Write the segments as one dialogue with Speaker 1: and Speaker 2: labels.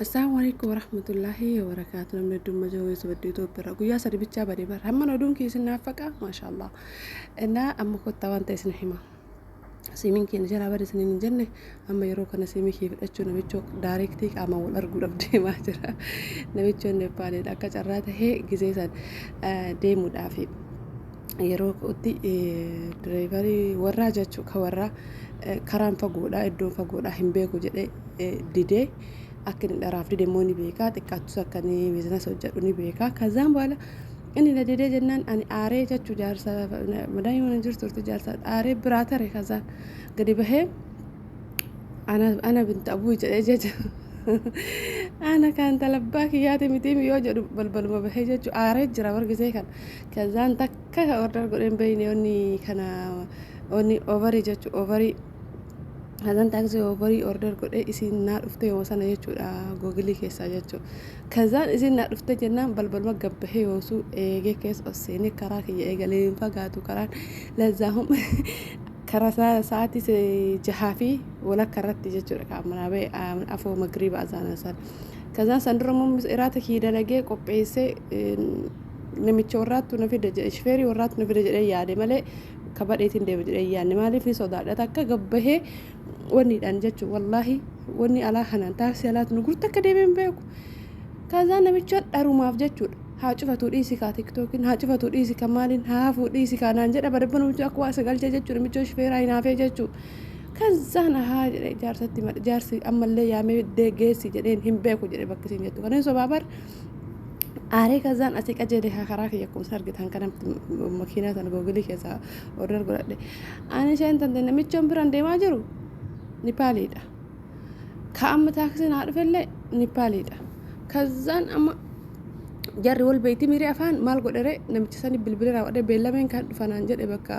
Speaker 1: السلام عليكم ورحمة الله وبركاته. لما ندوم مجوي سبديتو برا قويا سر بيتشا بدي بر هم ندوم كيس نافقة ما شاء الله. إنا أما كنت وانت سنحما سيمين كين جرا بري سنين جنة أما يروك أنا سيمي كيف أشوف نبيتشوك دايركتيك أما والأرجو ربدي ما جرا نبيتشون نبالي أكا جرات هي جزيزان ديمو دافي يروك أدي دريفري ورا جاتشو كورا كرام فقودا إدون فقودا هم بيكو جدي ديدي أكن رافدي ديموني بيكا تكاتو سكني بيزنس وجدوني بيكا كزام بالا إني لديدي جنان أني آري جاتشو جارسا مداي من جرس تورتو جارسا آري براتري كزان قدي بهي أنا بنت أبوي جدي أنا كانت لباك ياتي متيم يوجد بلبل ما بحاجة عارج جرا ورق زي كذا تكا أوردر قرين بيني أني كنا أني أوفري جاتو أوفري هذا تاكسي أوفري أوردر قرين إسين نار أفتي وصلنا جاتو جوجلي كيسا جاتو كذا إسين نار أفتي جنا بلبل ما جنبه وسو إيجي كيس أسيني كراك يجلين فقاتو كران لزهم كراسة ساعتي جحافي ولا كرت جاتو كامنا بي أفو مغرب أزانا سان كذا سندروم إراتك يدلجي قبيسة نمشي ورات ونفيد إشفيري ورات نفيد يعني ماله كبر إيتين ديفيد يعني ماله في صداع تاكا جبهه وني أنجتشو والله وني على حنان تاسيالات نقول تاكا ديفين بيكو كذا نمشي أروما أفجتشو هاجفة توريسي كاتيك توكين هاجفة توريسي كمالين هافو توريسي كانانجر أبربنا وجو أقوى سجال جتشو نمشي إشفيري هنا جتشو كذا هاج جارستي جارسي أما اللي يامي دجيسي جدين هم بيكو جدي بكسين جتو كنين سبابر آره كذا أسيك أجده خراك يكون سرقة هنكنا ماكينة أنا جوجلي كذا أوردر قرأت أنا شاين تندنا ميتشون براندي ما جرو نيبالي ده كأم تاكسي نعرف اللي نيبالي ده كذا أما جري والبيتي ميري أفان مال قدره نمتساني بالبلي راوده بيلا من كان فنانجر إبكا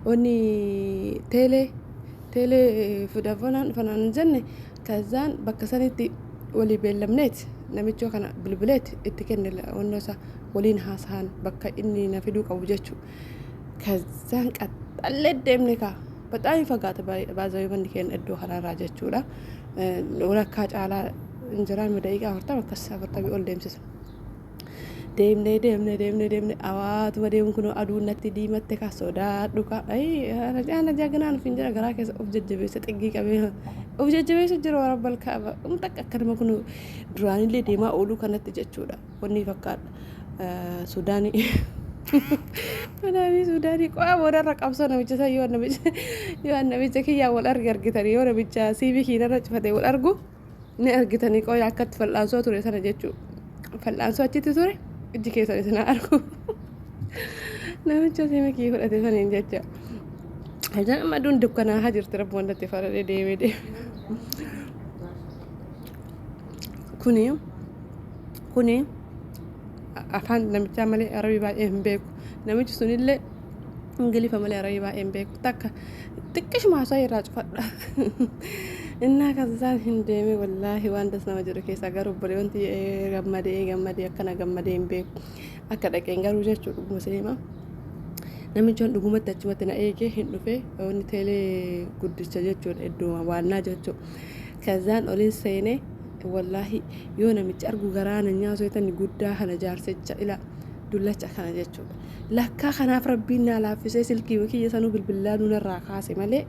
Speaker 1: وني تيلي فودافون فنانجرني كذا بكساني تي ولي بيلمنيت نمتشو كان بالبلات اتكن ونوسا ولين هاسان بكا إني نفيدوك أو جاتشو كذا قتلت دمنكا بتاعي فقط بعضي من كان أدو خلا راجتشو لا ولا كاج على إنجران مدايقة هرتا بكسا هرتا بيقول دمسس ديمني awat madem kuno adu natti di matte ka soda duka ay ana jagana finjara garake objejbe se tegi kabe objejbe se jiro rabbal kaaba umtak akadama kuno durani le dema olu kanatti jechuda wonni fakkat sudani sudani ko abora raqabso na bicha sayo na bicha kiya wal argar gitari wala bicha sibi kina rajfate wal argu ne argitani ko yakat falanso ture sana jechu falanso achiti ture إدي كيس على سنة أركو نعم جالسة ما كيف ولا تفهم إن جت هذا ما دون دكانة هاجر ترى بوند تفرد دي كوني أفهم نعم تعملي عربي بعد إم بيكو نعم جسوني اللي إنجلي فمالي عربي بعد إم بيكو تكش ما صاير راج فرد إنها كذا هندمي والله واندسنا وجرو كيسا قرب بلي وانتي غمدي أكنا غمدي مبيك أكدا كنغارو جاتشو مسلمة نمي جون دغومة تجمتنا إيكي هندو في وني تيلي قدس جاتشو إدو وانا جاتشو كذا أولين سيني والله يونا متأرجو غرانا نيازو يتني قدا هنا جارسة إلى دولة أكنا جاتشو لكا خنا فربينا لا في سلكي وكي يسانو بالبلاد ونراقاسي مالي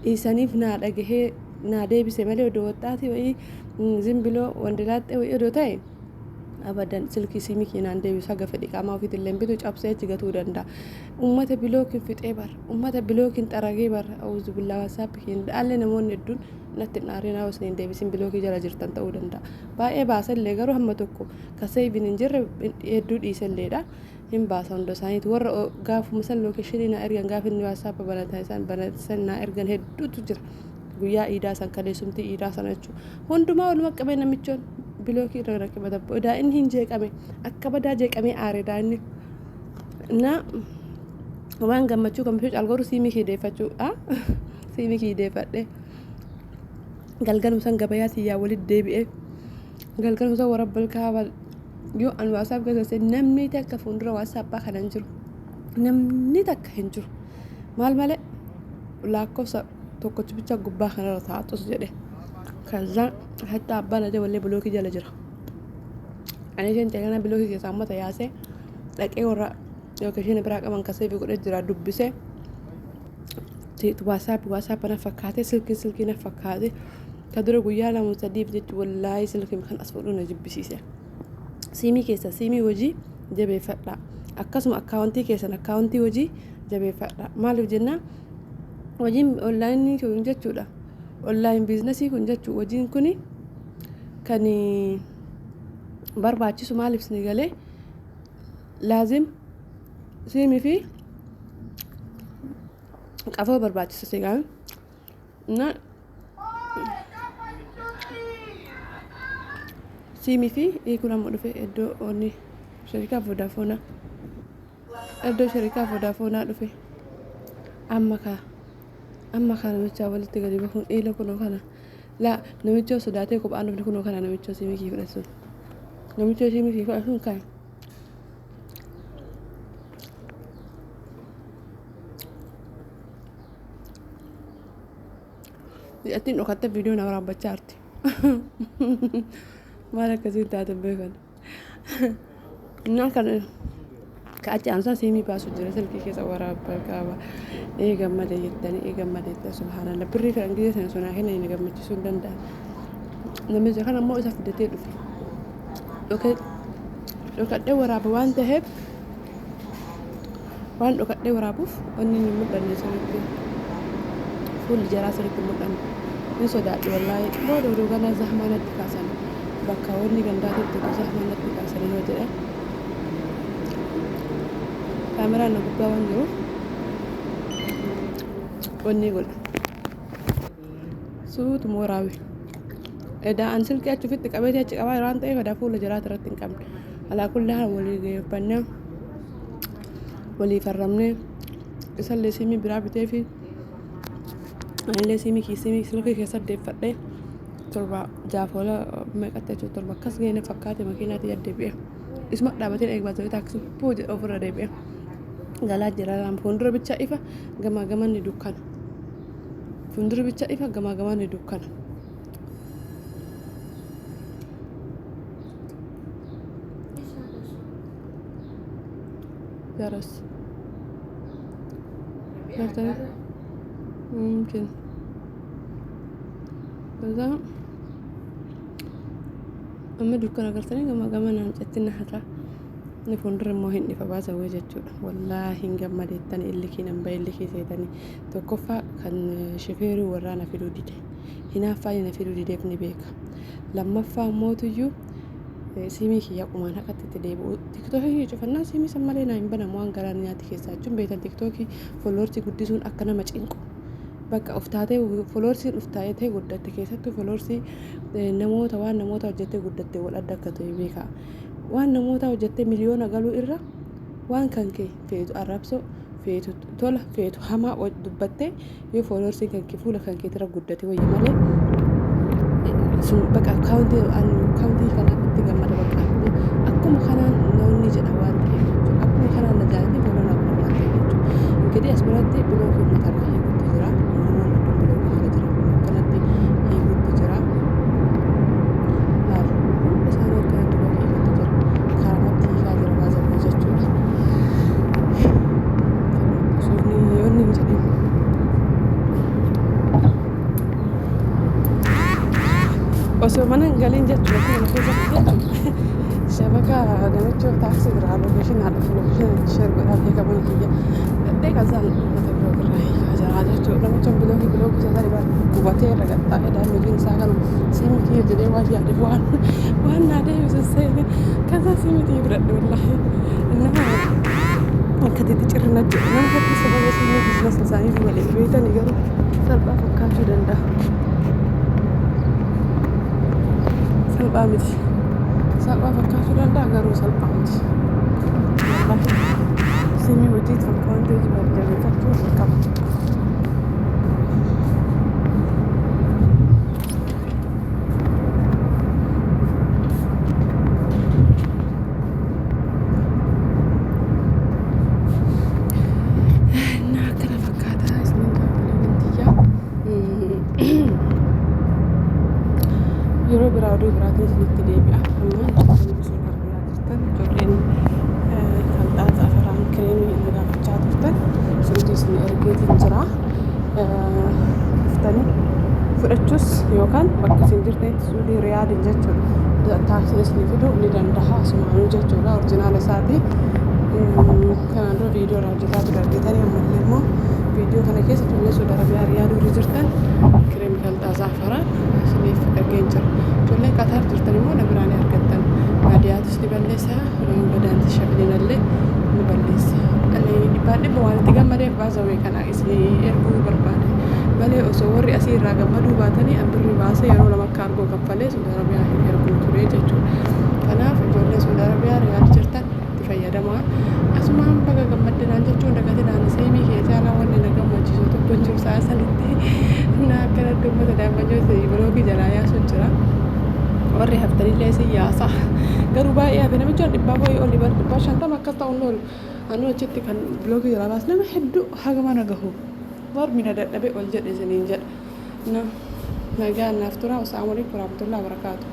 Speaker 1: إنسانيفنا لقيه نادي بسمالي ودوتاتي وي زنبلو وندلات وي دوتاي أبدا سلكي سيميك يناندي بساقة فديك أما في تلين بيتو جابسي تغتو دندا أمتا بلوكين في تيبر أمتا بلوكين تراغي بر أعوذ بالله وسابكين دالي نمون ندون نتنارينا وسنين دي بسين بلوكي جرى جرتان تاو دندا باقي باسل لغارو هم توكو كسي بننجر يدود إيسل ليدا هم باسان دو سانيت ور غافو مثلا لوكيشنينا إرغان غافين واسابا بناتسان إرغان هدو تجر guyyaa iidaa san kaleessumti iidaa sana jechuudha hundumaa walumaa qabee namichoon bilookii irra rakkibata odaa inni hin jeeqame akka badaa jeeqamee aareedhaa inni na waan gammachuu gammachuu caalgoru siimii kiideeffachuu siimii kiideeffadhe galgalum san gabayaa tiyyaa walit deebi'ee galgalum san warabbal kaabal yoo an waasaaf keessatti namni takka fuuldura waasaappaa kana hin jiru namni takka hin jiru maal malee lakkoofsa tokkochi bicha gubbaa kanarra taa'atus jedhe ከዛ hatta abbaan adee wallee bilookii jala jira ani isheen teekana bilookii keessaa amma tayaasee dhaqee warra yookiin biraa qaban kasee fi godhee jira dubbisee waasaap na fakkaatee silkii na fakkaatee ka dura guyyaa lama sadiif jechuun wallaahi silkii kan as fuudhu na jibbisiise siimii keessa siimii hojii jabeeffadha akkasuma akkaawuntii keessan akkaawuntii hojii jabeeffadha maaliif jennaan hojiin onlaayinii kun jechuudha online business kun jechuun hojiin kuni kan barbaachisu maaliif ni galee laazim siimii fi qafoo barbaachisa sigaan na siimii fi kun amma dhufe iddoo onni sharikaa Vodafone dhufe amma kana namicha walitti gadi bahuun eela kunoo kana la namicha sodaatee kophaan dhufne kunoo kana namicha siimii kii fudhatuun namicha siimii kii fudhatuun kan attiin dhokatte viidiyoo na waraabachaa jirti maal akkasii taate beekan kan ka'achi aansaa siimii baasu jira silkii keessa waraabaa qaba eegammade jettanii eegammade subhaanallah birrii kan gidee sana sonaa kenna inni gammachiisuu hin danda'a namicha kana ammoo isa fidatee dhufe dhokadhee waraaba waan ta'eef waan dhokadhee waraabuuf wanni hin mul'anne sirriitti fuulli jaraa sirriitti mul'anne ni sodaadhe wallaahi booda oduu kana zahmaanatti kaasan bakka wanni gandaatetti zahmaanatti kaasan yoo jedhe kaameraan na gubbaa waan jiruuf wanni godha suutuma waraabe edaa an silkii achuufitti qabeetii achi qabaa waan ta'eef edaa fuula jiraata irratti hin qabne alaa kulli haan walii geeffannee walii farramnee isallee siimii biraa bitee fi anillee siimii silkii keessa deeffadhee torba jaafola meeqatte jechuudha torba akkas geenye fakkaate makiinaatti yaddeebi'e isuma dhaabatee eegbaa taaksii puu jedhe ofirra deebi'e galaa jira fuuldura bicha ifa gamaa gamanni dukkana fuuldura bicha ifa gamaa gamanni dukkana jaras nartani mungkin kaza amma dukkana agartanii gamaa gamanaan cettina har'a ni fuuldura immoo hin ifa baasa wayii jechuudha wallaahi hin gammadeettan illikii nan bahe illikii seetanii tokkoffaa kan shifeerii warraa na fiduu dide hinaaffaa na fiduu dideef ni beeka lammaffaa mootuyyuu siimii kiyya qumaan haqatti itti deebi'u tiktookii cufannaa siimii san malee naa hin banamu waan garaan nyaati keessaa jechuun beektan tiktookii foloorsii guddisuun akka nama cinqu bakka uftaatee foloorsiin uftaatee guddatte keessattuu foloorsii namoota hojjettee guddatte wal adda akka ta'e beeka waan namoota hojjettee miliyoona galuu irra waan kan kee feetu arrabsoo feetu tola feetu hamaa dubbattee yoo foloorsiin kan kee fuula kan kee tira guddate wayya malee sun bakka akkaawuntii kanaaf itti gammada bakka akkuma kanaan namoonni jedha waan ta'eef jechuudha akkuma kanaan na jaallatee tolona akkuma waan ta'eef jechuudha ingidihi as biratti bilookii matarraa eeguutti jira namoonni hedduun bilookii jala jira akkanatti eeguutti jira laal isaan akkanatti bilookii eeguutti jira karamatti hiikaa jira baasanii jechuudha sunni yoonni hin jedhin osoo mana galiin jechuudha kana keessatti jechuudha shabaka namicha taaksii biraa lookeeshin haadha fi lookeeshin sheer godhaa beekaman kiyya dhadhee kazaan mata biroo birraa hiikaa jira jechuudha namicha bilookii isaa dhibaa gubatee irra gaxxaa edaan miiliin isaa kanu siimii kiyya jedhee waan yaade waan naa deebisu seene kazaa siimii kiyya fudhadhe wallaahi innama akka xixiqqirrina jedhu nama hedduu sababa siimii biizinasii isaanii fi malee beekanii garuu salphaa fakkaachuu danda'a salphaa miti salphaa fakkaachuu danda'a garuu salphaa miti siimii hojii tokko waan ta'eef jabeeffachuu qaba براتي نبتدي بأحمد جولين كالدات أفران كريمي إنه قاعد تشاتفتن سنتي سني أرجيت إنجرا فتني فرتشوس يوكان بكسين جرتين سودي رياض الجتشو تاكسي سني فيدو لدندها سمعانو جتشو لا أورجينال ساتي كان عنده فيديو راجعات رجعتني أملمو فيديو كان كيس تقول سودا ربيع رياض ورجعتن كريم كالدا زعفران سني فكر جينجر جولين كاتر جرتني مو نبراني أرجعتن بعديات سنبلسها بدأت تشغلين اللي نبلس اللي بعد بوالد تجمع بعضه كان اسمي إرجو برباد بله أصور أسير راجع مدو باتني أمبر رباسة يرو لما كارغو كفله سودا ربيع إرجو تري جتشو كنا في جولين سودا ربيع رياض جرتن تفيدا ما أسمع بقى جمدنا جتشو نقدر نسيمي كيجانا وانا نجمع جيسو تبنجو ساسا لتي ناكنا دم تدام بنجو سي بلوكي جلايا سجرا وري هفتري لي سياسة قالوا بقى يا بنا مجرد بابا يقول لي باش انت ما كنت اقول انا جيت كان بلوجي راه بس ما حدو حاجه ما نغهو ضرب من هذا النبي والجد سنين جد نجا نفترا والسلام عليكم ورحمه الله وبركاته.